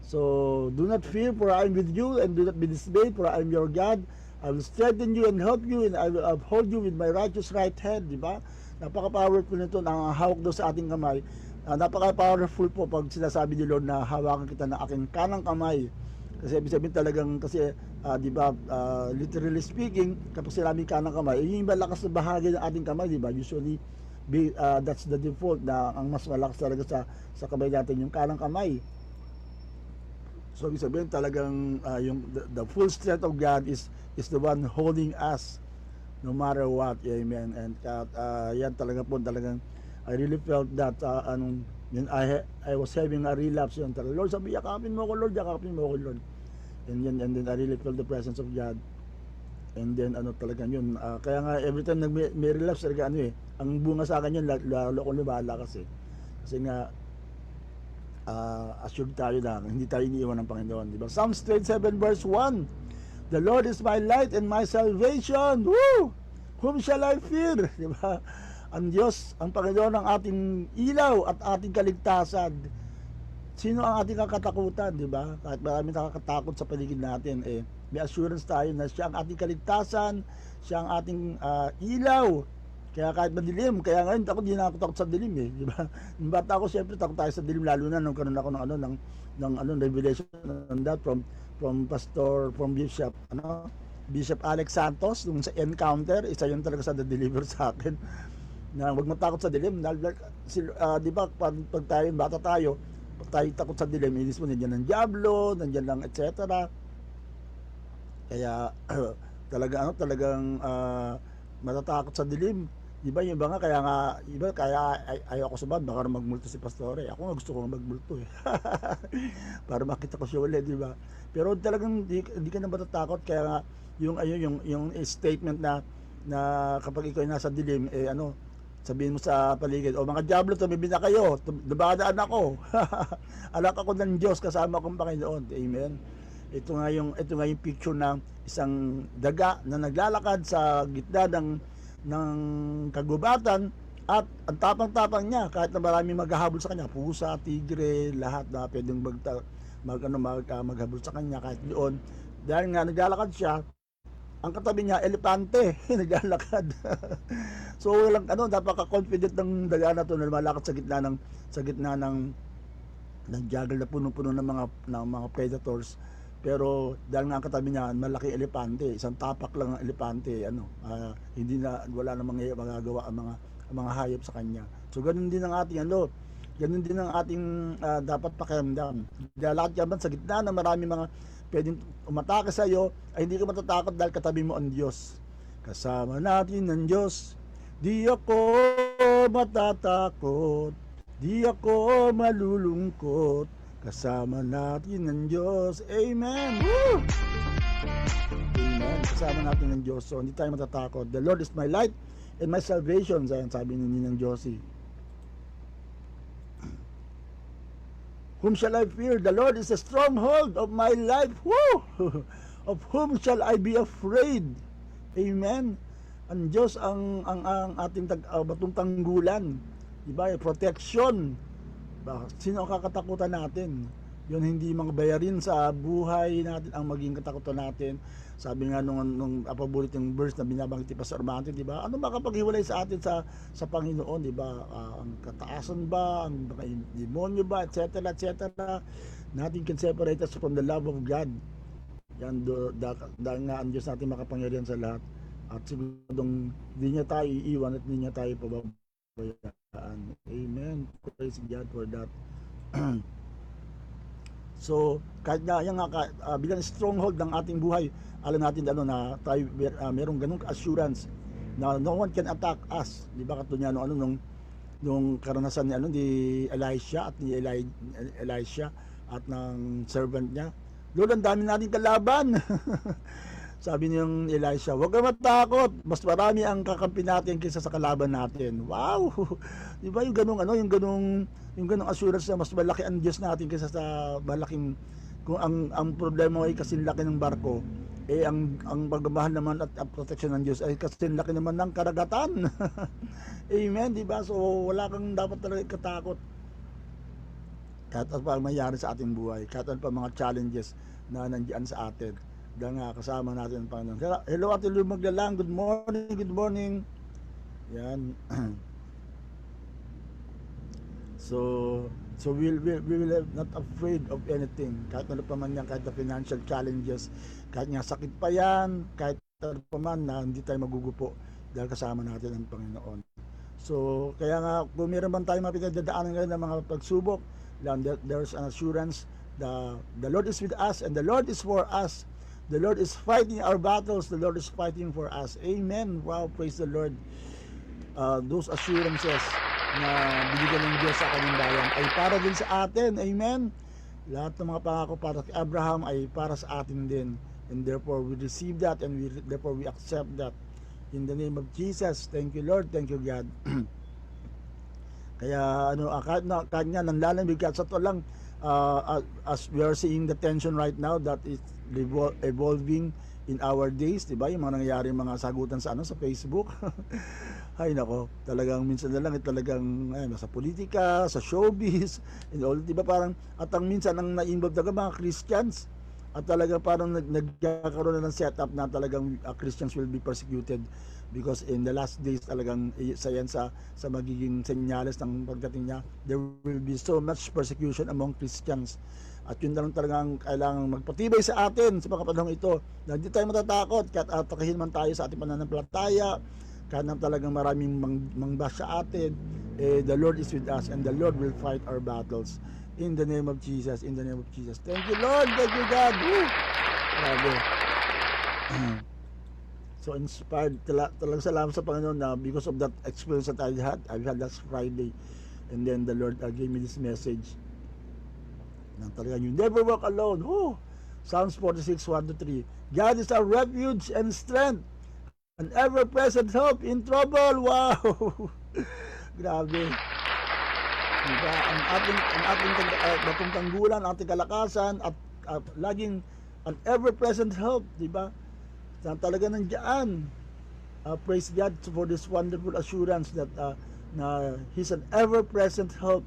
So, do not fear, for I am with you, and do not be dismayed, for I am your God. I will strengthen you and help you, and I will uphold you with my righteous right hand. Diba? Napaka-powerful nito, hawak daw sa ating kamay. Napaka-powerful po pag sinasabi ni Lord na hawakan kita ng aking kanang kamay. Kasi ibig sabihin talagang, diba, literally speaking, kapag sinabi kanang kamay, yung malakas na bahagi ng ating kamay, diba? Usually, that's the default, na ang mas malakas talaga sa kamay natin, yung kanang kamay. So ibig sabihin talagang the full strength of God is the one holding us no matter what. Amen. And yan talaga po, talagang I really felt that when I was having a relapse, yun talaga, Lord, sabi, yakapin mo ako, Lord, yakapin mo ako, Lord. And then I really felt the presence of God. And then talaga yun, kaya nga every time may relapse talaga ang bunga sa akin yun, lalo ko lumala kasi nga assured tayo na hindi tayo iniiwan ng Panginoon, di ba? Psalms 27 verse 1, the Lord is my light and my salvation. Woo! Whom shall I fear? Di ba? Ang Diyos, ang Panginoon, ang ating ilaw at ating kaligtasan. Sino ang ating kakatakutan, di ba? Kahit marami nakakatakot sa paligid natin, may assurance tayo na siya ang ating kaligtasan, siya ang ating ilaw. Kaya kahit madilim, kaya ngayon ako di na ako takot sa dilim, di ba? Nung bata ako, siyempre takot tayo sa dilim, lalo na nung karoon ako ng revelation on that from Bishop Alex Santos nung sa encounter. Isa yun talaga sa deliver sa akin na huwag matakot sa dilim. Di ba, pag tayo, bata tayo, pag tayo takot sa dilim, inis mo, nandiyan ng diablo, nandiyan lang, etc. Kaya talagang matatakot sa dilim. Iba yung iba nga, kaya ayaw ako sumad, baka magmulto si Pastore. Ako nga gusto ko magmulto para makita ko siya ulit, di ba? Pero talagang di ka na matatakot, kaya nga yung statement na kapag ikaw ay nasa dilim, sabihin mo sa paligid, mga diablo, tumibin na kayo, dumadaan ako. Alak ako ng Diyos, kasama akong Panginoon. Amen. Ito nga yung picture ng isang daga na naglalakad sa gitna ng kagubatan, At ang tapang-tapang niya, kahit na maraming maghahabol sa kanya, pusa, tigre, lahat na pwedeng maghabol sa kanya kahit doon. Dahil nga naglalakad siya, ang katabi niya, elepante, naglalakad. So walang napaka-confident ng daga na to na lumalakad sa gitna ng jungle na punong-puno ng mga predators. Pero dahil nga ang katabi niya, malaking elepante, isang tapak lang ng elepante, hindi na wala namang magagawa ang mga hayop sa kanya. So ganun din ang ating ganun din ang ating dapat pakiramdam. Lalakad ka man sa gitna ng marami mga pwedeng umatake sa iyo, ay hindi ka matatakot dahil katabi mo ang Diyos. Kasama natin ang Diyos, di ako matatakot, di ako malulungkot. Kasama natin ng Diyos. Amen. Woo! Amen. Kasama natin ng Diyos. So, hindi tayo matatakot. The Lord is my light and my salvation. Sabi ni Ninang Josie. Whom shall I fear? The Lord is the stronghold of my life. Woo! Of whom shall I be afraid? Amen. Ang Diyos ang ating batong tanggulan. Diba? Protection. Sino ang kakatakutan natin? Yun, hindi mga bayarin sa buhay natin ang maging katakutan natin. Sabi nga nung paboritong verse na binabanggit pa sa Armante, di ba? Ano makapaghiwalay sa atin sa Panginoon, di ba? Ang kataasan ba, ang demonyo ba, etc., etc. Nothing can separate us from the love of God. Yan, dahil nga ang Diyos natin makapangyarihan sa lahat. At siguradong hindi niya tayo iiwan at hindi niya tayo pababayaan. Amen. Praise God for that. So, kahit na yan nga, bilang stronghold ng ating buhay, alam natin na tayo merong ganung assurance na no one can attack us. Di ba katulad niya nung karanasan ni Elisha at ni Elisha at ng servant niya. Lord, ang dami nating kalaban. Sabi niyang Elisha, huwag kang matakot, mas marami ang kakampi natin kaysa sa kalaban natin. Wow! Di ba yung ganung assurance na mas malaki ang Diyos natin kaysa sa malaking, kung ang problema ay kasinlaki ng barko, ang pagmamahal naman at protection ng Diyos ay kasinlaki naman ng karagatan. Amen, di ba? So wala kang dapat talaga ikatakot. Kahit ano pa mayari sa ating buhay, kahit ano pa mga challenges na nandiyan sa atin. Dahil nga kasama natin ang Panginoon. Hello Ate Lu Maglalang, good morning, good morning. Yan. So we will not afraid of anything. Kahit ano pa man yan, kahit na financial challenges, kahit nga sakit pa yan, kahit ano pa man na hindi tayo magugupo dahil kasama natin ang Panginoon. So kaya nga kung meron man tayo mapinagdadaanan ngayon ng mga pagsubok, there's an assurance the Lord is with us and the Lord is for us. The Lord is fighting our battles. The Lord is fighting for us. Amen. Wow, praise the Lord. Those assurances na binigyan ng Diyos sa kanyang bayan ay para din sa atin. Amen. Lahat ng mga pangako para kay Abraham ay para sa atin din. And therefore, we receive that and therefore we accept that. In the name of Jesus. Thank you, Lord. Thank you, God. Kaya, kahit nga nanlalamig ka sa to lang, as we are seeing the tension right now that is evolving in our days, diba? Yung mga nangyayari mga sagutan sa Facebook. Ay nako, talagang minsan na lang talagang sa politika, sa showbiz, and all, diba? Parang at ang minsan ang na-involve talaga mga Christians at talaga parang nagkakaroon na ng setup na talagang Christians will be persecuted because in the last days talagang sa magiging senyales ng pagdating niya, there will be so much persecution among Christians. At yun lang talagang kailangang magpatibay sa atin sa mga panahon ito na hindi tayo matatakot kahit atakihin man tayo sa ating pananampalataya, kahit na talagang maraming mangbash sa atin, the Lord is with us and the Lord will fight our battles in the name of Jesus, in the name of Jesus. Thank you, Lord. Thank you, God. Woo! Grabe. So inspired, talagang salamat sa Panginoon na because of that experience that I've had last Friday, and then the Lord gave me this message na talaga, you never walk alone. Woo! Psalms 46, 1-3. God is our refuge and strength, an ever-present help in trouble. Wow! Grabe. Diba? Ang ating batong tanggulan, ang ating kalakasan, at laging an ever-present help, diba? Na talaga nandiyan. Praise God for this wonderful assurance that na He's an ever-present help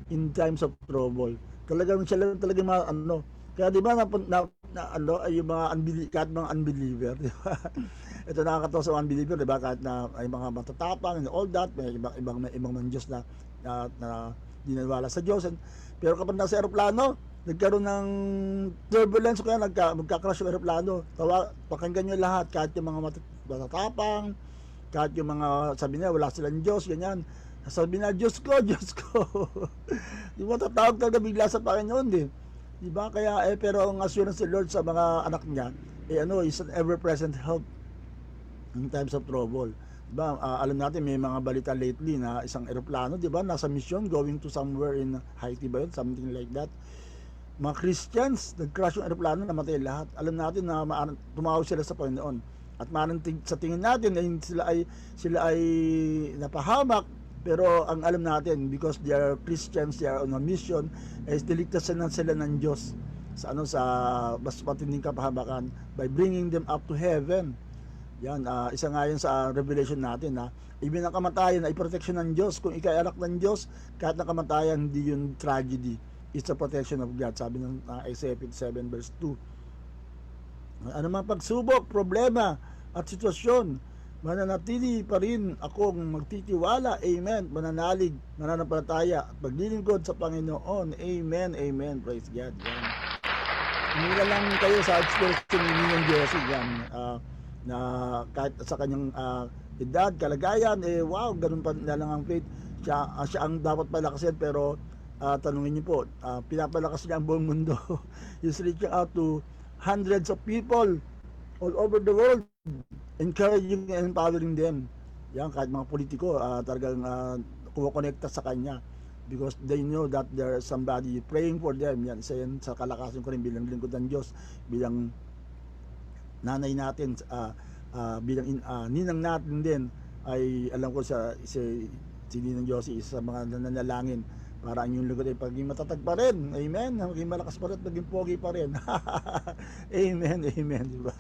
in times of trouble. Talagang siya lang talaga ano. Kaya di ba ano ay yung mga kahit mga unbeliever, di ba? Ito nakakatawa sa unbeliever, di ba? Kahit na ay mga matatapang and all that, may ibang ng Diyos na dinawala sa Diyos. Pero kapag nasa eroplano, nagkaroon ng turbulence o kaya magka-crash yung eroplano, pakinggan nyo lahat, kahit yung mga matatapang, kahit yung mga sabi niya wala silang Diyos, ganyan. Sabi na, Diyos ko, Diyos ko. Di ba tatawag talaga bigla sa Panginoon, di? Di ba? Kaya, pero ang assurance ng Lord sa mga anak niya, is an ever-present help in times of trouble. Di ba? Alam natin, may mga balita lately na isang eroplano, di ba? Nasa mission, going to somewhere in Haiti ba yun? Something like that. Mga Christians, nag-crash yung eroplano, namatay lahat. Alam natin na tumawag sila sa Panginoon. At sa tingin natin, sila ay napahamak. Pero ang alam natin, because they are Christians, they are on a mission, is niligtasan na sila ng Diyos sa mas matinding kapahamakan by bringing them up to heaven. Yan, isa nga yan sa revelation natin na even ang kamatayan ay protection ng Diyos. Kung ikay anak ng Diyos, kahit na kamatayan, hindi yun tragedy. It's a protection of God. Sabi ng Isaiah 57 verse 2. Ano mga pagsubok, problema at sitwasyon, mananatili pa rin akong magtitiwala. Amen. Mananalig, mananampalataya at maglilingkod sa Panginoon. Amen. Amen. Praise God. Yan. Hinila lang kayo sa experience ni Ninong Josie. Yan. Na kahit sa kanyang edad, kalagayan, wow, ganun pa na lang ang faith. Siya ang dapat palakasin, pero tanungin niyo po, pinapalakas niya ang buong mundo. He's reaching out to hundreds of people all over the world, encouraging and empowering them. Yan, kahit mga politiko, talagang kumokonekta sa kanya because they know that there is somebody praying for them. Yan, isa yan sa kalakasan ko rin bilang lingkod ng Diyos, bilang nanay natin, bilang ninang natin din, ay alam ko si Ninang Josie, isa sa mga nananalangin para ang inyong lingkod ay paging matatag pa rin. Amen. Maging malakas pa rin at maging pogi pa rin. Amen. Amen. Diba?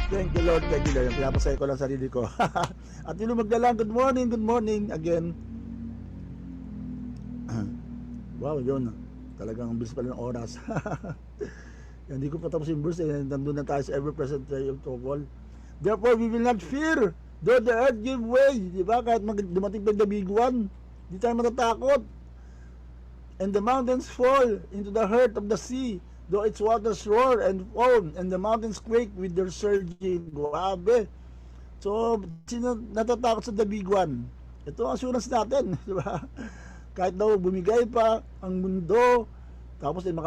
Thank you Lord. Thank you Lord. Pinapasaya ko lang sarili ko. At yun magdalang, good morning again. Wow, yun. Talagang bilis pala ng oras. Hindi ko pa tapos yung verse. Nandun na tayo sa ever-present day of trouble. Therefore, we will not fear, though the earth give way. Diba? Kahit dumating pa yung the big one, di tayo matatakot. And the mountains fall into the heart of the sea, though its waters roar and foam, and the mountains quake with their surging. Grabe. So, sino natatakot sa the big one? Ito ang assurance natin, di ba? Kahit daw bumigay pa ang mundo, tapos ang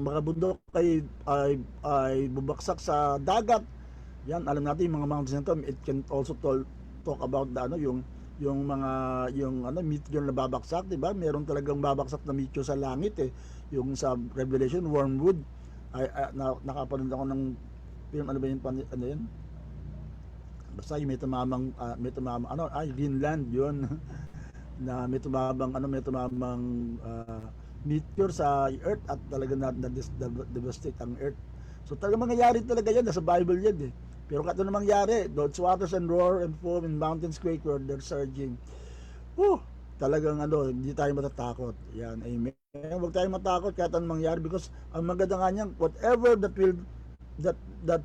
mga bundok ay bubaksak sa dagat. Yan, alam natin yung mga mountains na ito, it can also talk about yung meteor na babaksak, di ba? Meron talagang babaksak na meteor sa langit Yung sa Revelation, Wormwood, nakapanood ako ng film, ano ba yun? Ano yun? Basta yung may tumamang Greenland yun. Na may tumamang meteor sa Earth at talagang na-devastate ang Earth. So talagang mangyayari talaga yan, nasa Bible yan Pero kato na mangyari, those waters and roar and foam and mountains quake where they're surging. Talagang hindi tayo matatakot. Yan, amen. Huwag tayong matakot kahit anong mangyari because ang maganda nga niyan, whatever that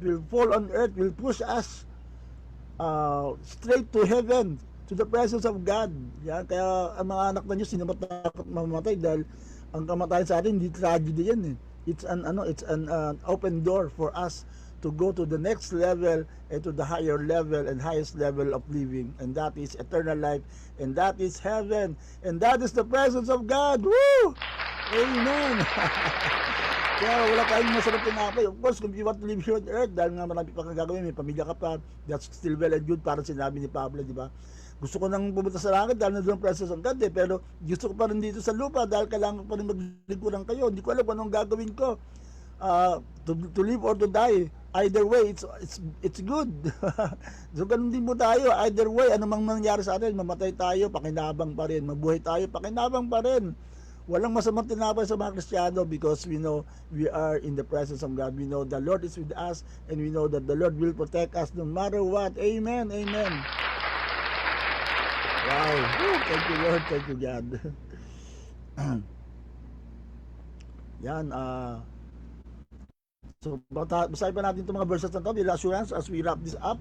will fall on earth will push us straight to heaven, to the presence of God. Yan, kaya ang mga anak na Diyos hindi matakot mamamatay dahil ang kamatayan sa atin hindi tragedy yan It's an open door for us to go to the next level and to the higher level and highest level of living, and that is eternal life, and that is heaven, and that is the presence of God. Woo! Amen. Kaya wala tayong masarap tinapay. Of course, kung you want to live here on earth, dahil nga marami pa kang gagawin, may pamilya ka pa, that's still well and good, parang sinabi ni Pablo, di ba? Gusto ko nang pumunta sa langit dahil nandun ang presence of God pero gusto ko pa rin dito sa lupa dahil kailangan ko pa rin maglingkuran kayo. Hindi ko alam kung anong gagawin ko. To live or to die, either way it's good. So ganun din mo tayo, either way, ano mang mangyari sa atin, mamatay tayo, pakinabang pa rin, mabuhay tayo, pakinabang pa rin. Walang masamang tinapay sa mga Kristiyano because we know we are in the presence of God. We know the Lord is with us and we know that the Lord will protect us no matter what. Amen. Amen. Wow. Woo. Thank you, Lord. Thank you, God. Yan. So, basahin pa natin itong mga verses na ito. With assurance as we wrap this up.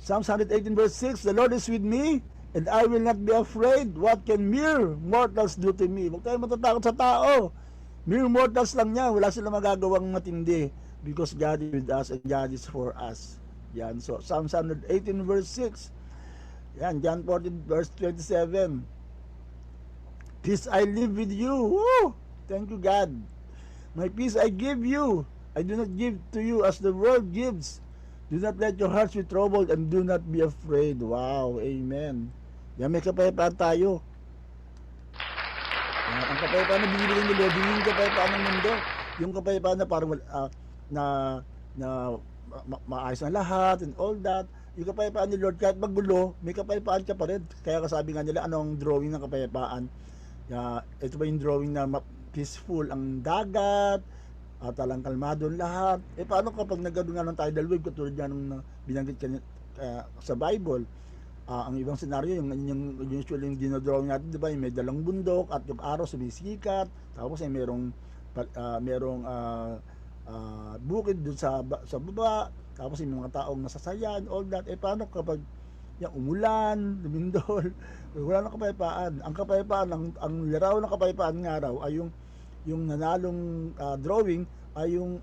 Psalms 118 verse 6, the Lord is with me, and I will not be afraid. What can mere mortals do to me? Huwag tayo matatakot sa tao. Mere mortals lang niya. Wala silang magagawang matindi. Because God is with us and God is for us. Yan. So, Psalms 118 verse 6. Yan. John 14 verse 27. Peace I live with you. Woo! Thank you, God. My peace I give you. I do not give to you as the world gives. Do not let your hearts be troubled and do not be afraid. Wow, amen. Yan, may kapayapaan tayo. Yan, ang kapayapaan na binibigyan ni Lord, yung kapayapaan ng mundo. Yung kapayapaan na parang maayos na lahat and all that. Yung kapayapaan ni Lord, kahit magulo, may kapayapaan ka pa rin. Kaya kasabi nga nila, anong drawing ng kapayapaan? Ito ba yung drawing na peaceful ang dagat, at talang kalmado ang lahat. Paano kapag nagkaroon nga ng tidal wave katulad nga nung binanggit sa Bible? Ang ibang senaryo, yung usually yung dinodrawing natin, di ba, yung may dalang bundok at yung araw sumisikat, tapos ay merong bukid doon sa baba, tapos yung mga taong nasasayan, all that. Paano kapag yung umulan, lumindol, wala nang kapayapaan. Ang kapayapaan, ang laraw ng kapayapaan nga raw ay yung nanalong drawing ay yung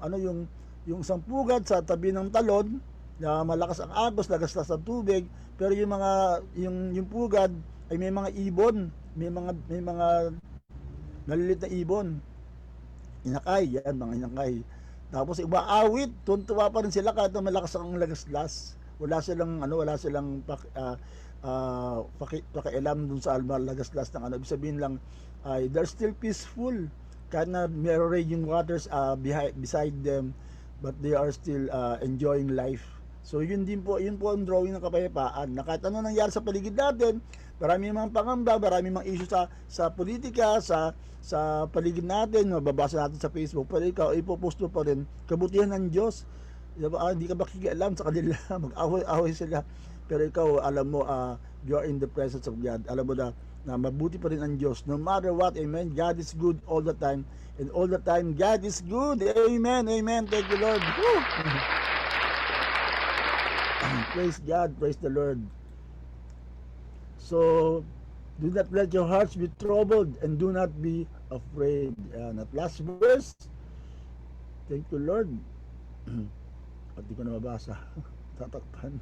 isang pugad sa tabi ng talon na malakas ang agos, lagaslas ang tubig, pero yung pugad ay may mga ibon, may mga nalilit na ibon. Inakay, yan mga inakay. Tapos umaawit, tuntua pa rin sila kahit na malakas ang lagaslas. Wala silang pakialam dun sa lagaslas ng ibig sabihin lang ay they're still peaceful. Kahit na meron raging waters beside them, but they are still enjoying life. So yun po ang drawing ng kapayapaan. Na kahit ano nangyari sa paligid natin, marami mga pangamba, marami mga issue sa politika, sa paligid natin, mababasa natin sa Facebook, pero ikaw ipopost mo pa rin kabutihan ng Diyos. Diba? Hindi ka makikialam sa kanila, mag-away sila, pero ikaw alam mo, you are in the presence of God. Alam mo na mabuti pa rin ang Diyos no matter what. Amen. God is good all the time, and all the time God is good. Amen. Amen. Thank you, Lord. Praise God. Praise the Lord. So do not let your hearts be troubled and do not be afraid. At last verse, thank you, Lord. At di ko na mabasa. Tatakpan.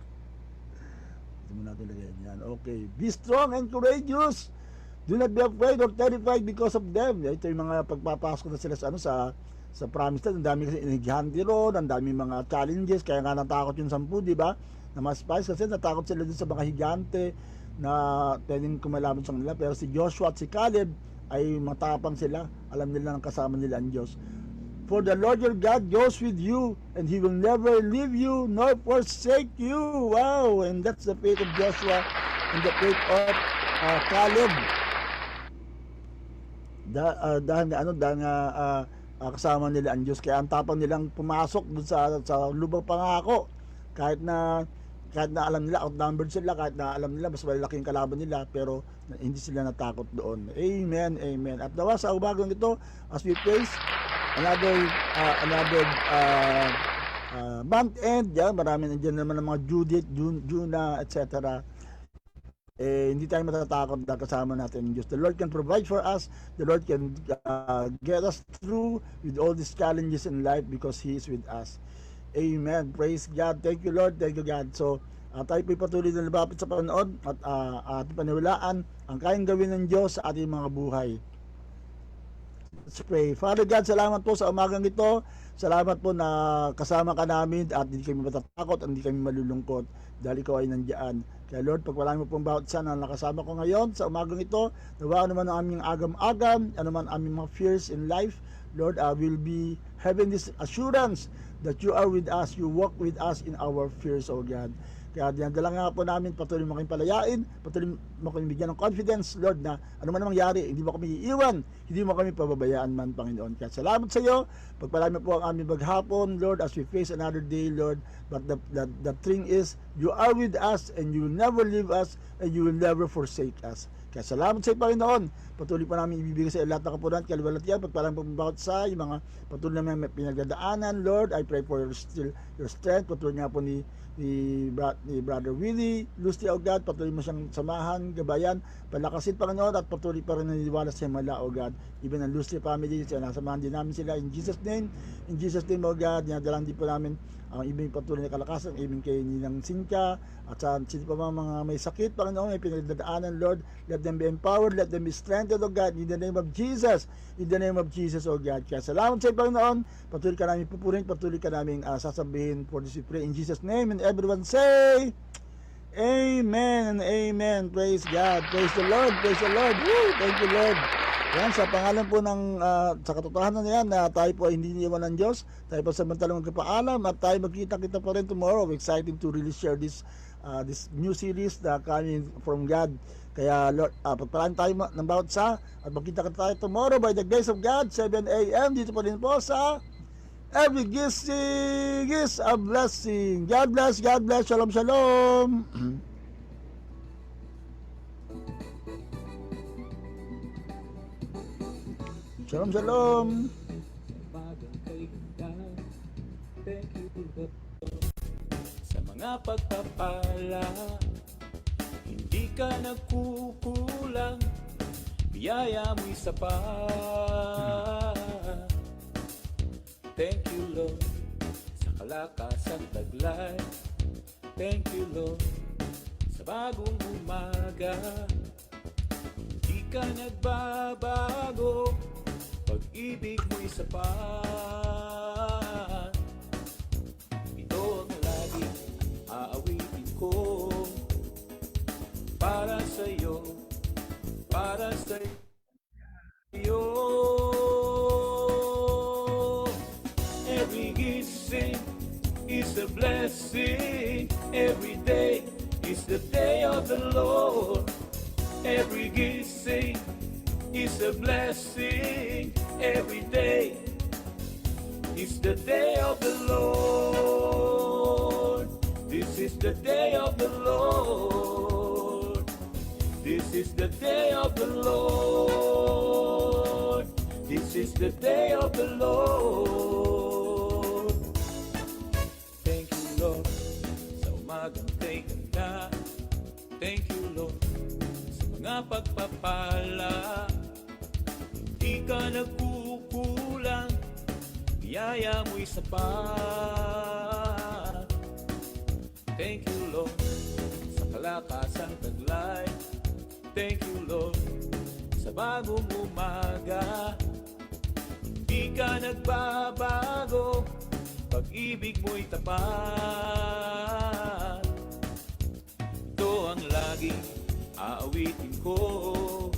Ito mo natin lagyan yan. Okay. Be strong and courageous. Do not be afraid or terrified because of them. Ito yung mga pagpapasok na sila sa promise land. Ang dami kasi inighihante ron, ang dami mga challenges. Kaya nga natakot yung 10, di ba? Na mas spice kasi natakot sila dun sa mga higante na pwedeng kumalaban sa kanila. Pero si Joshua at si Caleb ay matapang sila. Alam nila ng kasama nila ang Diyos. For the Lord your God goes with you, and He will never leave you nor forsake you. Wow! And that's the faith of Joshua and the faith of Caleb. Dahil kasama nila ang Diyos, kaya ang tapang nilang pumasok dun sa lubang pangako. Kahit na alam nila outnumbered sila, kahit na alam nila mas malaki yung kalaban nila, pero hindi sila natakot doon. Amen, amen. At nawa sa umagang ito, as we praise another month end, marami nandiyan naman ng mga Judith, Juna, etc. Hindi tayo matatakot na kasama natin yung Diyos. The Lord can provide for us. The Lord can get us through with all these challenges in life because He is with us. Amen. Praise God. Thank you, Lord. Thank you, God. So, tayo po'y patuloy na lumapit sa Panginoon at ating paniwalaan ang kayang gawin ng Diyos sa ating mga buhay. Let's pray. Father God, salamat po sa umagang ito. Salamat po na kasama ka namin at hindi kami matatakot at hindi kami malulungkot dahil ikaw ay nandiyan. Kaya Lord, pagpalain mo pong bawat isa na nakasama ko ngayon sa umagang ito, nawa naman ang aming agam-agam, ano man aming mga fears in life, Lord, I will be having this assurance that you are with us, you walk with us in our fears, O God. Kaya dinadala nga po namin, patuloy mo kaming palayain, patuloy mo kaming bigyan ng confidence, Lord, na ano man mangyari, hindi mo kami iiwan, hindi mo kami pababayaan man, Panginoon. Kaya salamat sa iyo, pagpalain mo po ang aming maghapon, Lord, as we face another day, Lord. But the thing is, you are with us, and you will never leave us, and you will never forsake us. Kaya salamat sa iyo, Panginoon. Patuloy pa namin ibibigay sa iyo lahat ng kapunan, kaliwalatian, pagpalang pagbabaut sa yung mga patuloy na may pinagdadaanan, Lord. I pray for your strength. Patuloy nga po ni Brother Willie Lusty, O God, patuloy mo siyang samahan, gabayan, palakasin, Panginoon, at patuloy pa rin naniniwala sa mala, O God. Even ang Lusty family, nasamahan din namin sila in Jesus' name, O God. Dinadalang din po namin ang ibig patuloy na kalakasan, ibig kay Ninang Sinka, at sa sino pa mga may sakit, Panginoon, may pinagdadaanan, Lord, let them be empowered, let them be strengthened, O God, in the name of Jesus, O God. Kaya salamat sa iyo, Panginoon, patuloy ka namin pupurin, patuloy ka namin sasabihin, for this we pray in Jesus' name, and everyone say, Amen and Amen. Praise God. Praise the Lord. Praise the Lord. Woo! Thank you, Lord. Yan, sa pangalan po ng, sa katotohanan na yan, na tayo po ay hindi niiwan ng Diyos, tayo po samantalang magkapaalam, at tayo magkita-kita pa rin tomorrow. We're excited to really share this new series na coming from God. Kaya, Lord, pagpalaan tayo ng bawat sa, at magkita-kita tayo tomorrow by the grace of God, 7 a.m. Dito po din po sa Every Gising is a Blessing. God bless, God bless. Shalom, shalom. Shalom, shalom. Bagang kailangan. Thank you, Lord. Sa mga pagpapala, hindi ka nagkukulang, biyaya mo'y sapat. Thank you, Lord, sa kalakasang taglay. Thank you, Lord, sa bagong umaga. Hindi ka nagbabago, pag-ibig mo'y sapat. Ito ang laging aawitin ko, para sa'yo, para sa'yo. Every gising is a blessing. Every day is the day of the Lord. Every gising is a blessing. Every day is the day of the Lord. This is the day of the Lord. This is the day of the Lord. This is the day of the Lord. Thank you, Lord, sa umagang kay ganda. Thank you, Lord, sa mga pagpapala. Hindi ka nagkukulang, biyaya mo'y sapat. Thank you, Lord, sa kalakasang taglay. Thank you, Lord, sa bagong umaga. Di ka nagbabago, pag-ibig mo'y tapat. Ito ang laging aawitin ko,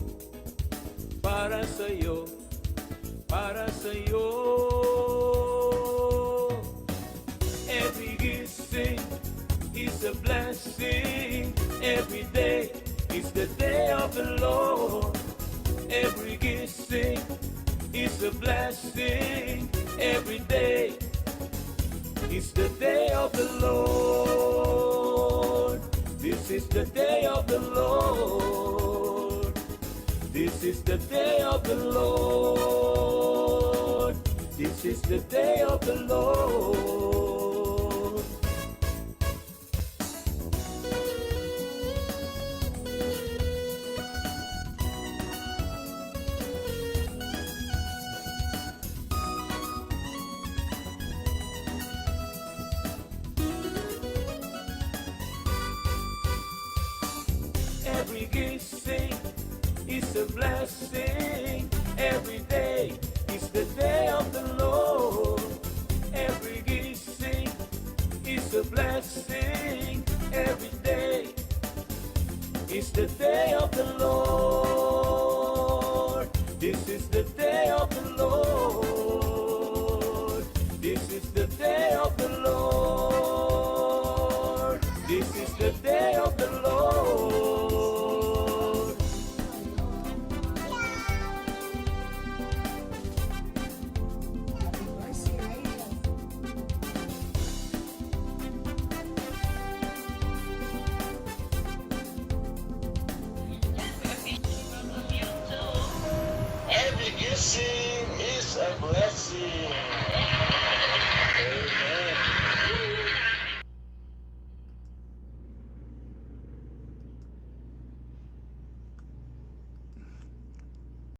para sa'yo, para sa'yo. Every gising is a blessing. Every day is the day of the Lord. Every gising is a blessing. Every day is the day of the Lord. This is the day of the Lord. This is the day of the Lord. This is the day of the Lord. Every gising is a blessing.